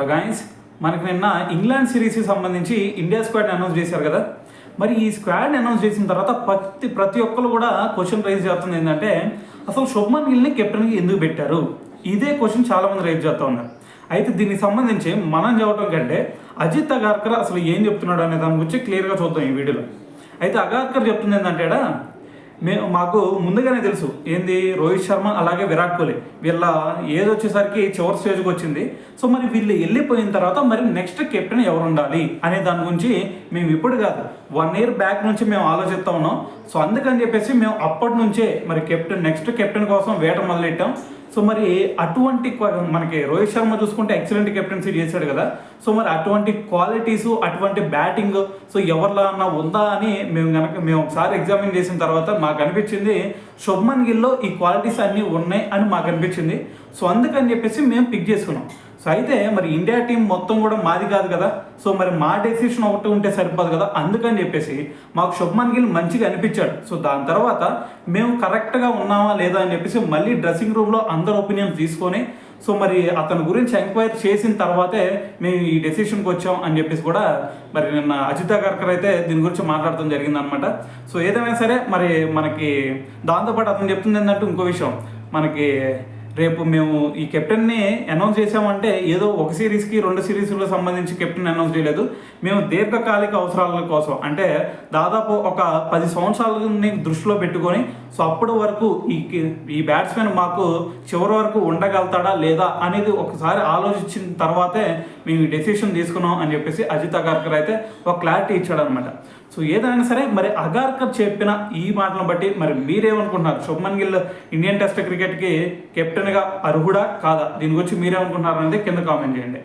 Guys, మనకి నిన్న England సిరీస్కి సంబంధించి ఇండియా స్క్వాడ్ అనౌన్స్ చేశారు కదా. మరి ఈ స్క్వాడ్ అనౌన్స్ చేసిన తర్వాత ప్రతి ఒక్కరు కూడా క్వశ్చన్ రైజ్ చేస్తుంది ఏంటంటే, అసలు శుభ్మన్ గిల్ని కెప్టెన్గా ఎందుకు పెట్టారు? ఇదే క్వశ్చన్ చాలామంది రైజ్ చేస్తూ ఉన్నారు. అయితే దీనికి సంబంధించి మనం చెప్పడం కంటే అజిత్ అగార్కర్ అసలు ఏం చెప్తున్నాడు అనే దాని గురించి క్లియర్గా చూద్దాం ఈ వీడియోలో. అయితే అగార్కర్ చెప్తుంది ఏంటంటే, మాకు ముందుగానే తెలుసు ఏంది, రోహిత్ శర్మ అలాగే విరాట్ కోహ్లీ వీళ్ళ ఏజ్ వచ్చేసరికి చివరి స్టేజ్కి వచ్చింది. సో మరి వీళ్ళు వెళ్ళిపోయిన తర్వాత మరి నెక్స్ట్ కెప్టెన్ ఎవరు ఉండాలి అనే దాని గురించి మేము ఇప్పుడు కాదు 1 year బ్యాక్ నుంచి మేము ఆలోచిస్తూ ఉన్నాం. సో అందుకని చెప్పేసి మేము అప్పటి నుంచే మరి నెక్స్ట్ కెప్టెన్ కోసం వేట మొదలెట్టాం. సో మరి అటువంటి మనకి రోహిత్ శర్మ చూసుకుంటే ఎక్సలెంట్ కెప్టెన్సీ చేశాడు కదా. సో మరి అటువంటి క్వాలిటీసు, అటువంటి బ్యాటింగ్ సో ఎవరిలో అన్నా ఉందా అని మేము ఒకసారి ఎగ్జామిన్ చేసిన తర్వాత మాకు అనిపించింది శుభ్మన్ గిల్లో ఈ క్వాలిటీస్ అన్నీ ఉన్నాయి అని మాకు అనిపించింది. సో అందుకని చెప్పేసి మేము పిక్ చేసుకున్నాం. సో అయితే మరి ఇండియా టీం మొత్తం కూడా మాది కాదు కదా. సో మరి మా డెసిషన్ ఒకటి ఉంటే సరిపోదు కదా. అందుకని చెప్పేసి మాకు శుభ్మన్ గిల్ మంచిగా అనిపించాడు. సో దాని తర్వాత మేము కరెక్ట్గా ఉన్నామా లేదా అని చెప్పేసి మళ్ళీ డ్రెస్సింగ్ రూమ్లో అందరు ఒపీనియన్స్ తీసుకొని సో మరి అతని గురించి ఎంక్వైరీ చేసిన తర్వాతే మేము ఈ డెసిషన్కి వచ్చాం అని చెప్పేసి కూడా మరి నిన్న అజిత్ అగార్కర్ అయితే దీని గురించి మాట్లాడటం జరిగిందనమాట. సో ఏదైనా సరే మరి మనకి దాంతోపాటు అతను చెప్తుంది ఏంటంటే ఇంకో విషయం, మనకి రేపు మేము ఈ కెప్టెన్ని అనౌన్స్ చేసామంటే ఏదో ఒక సిరీస్కి 2 సిరీస్లకు సంబంధించి కెప్టెన్ అనౌన్స్ చేయలేదు. మేము దీర్ఘకాలిక అవసరాల కోసం అంటే దాదాపు ఒక 10 సంవత్సరాలని దృష్టిలో పెట్టుకొని సో అప్పటి వరకు ఈ బ్యాట్స్మెన్ మాకు చివరి వరకు ఉండగలుగుతాడా లేదా అనేది ఒకసారి ఆలోచించిన తర్వాతే మేము ఈ డెసిషన్ తీసుకున్నాం అని చెప్పేసి అజిత్ అగార్కర్ అయితే ఒక క్లారిటీ ఇచ్చాడు అనమాట. సో ఏదైనా సరే మరి అగార్కర్ చెప్పిన ఈ మాటలను బట్టి మరి మీరేమనుకుంటున్నారు? శుభ్మన్ గిల్ ఇండియన్ టెస్ట్ క్రికెట్కి కెప్టెన్గా అర్హుడా కాదా? దీని గురించి మీరేమనుకుంటున్నారు అనేది కింద కామెంట్ చేయండి.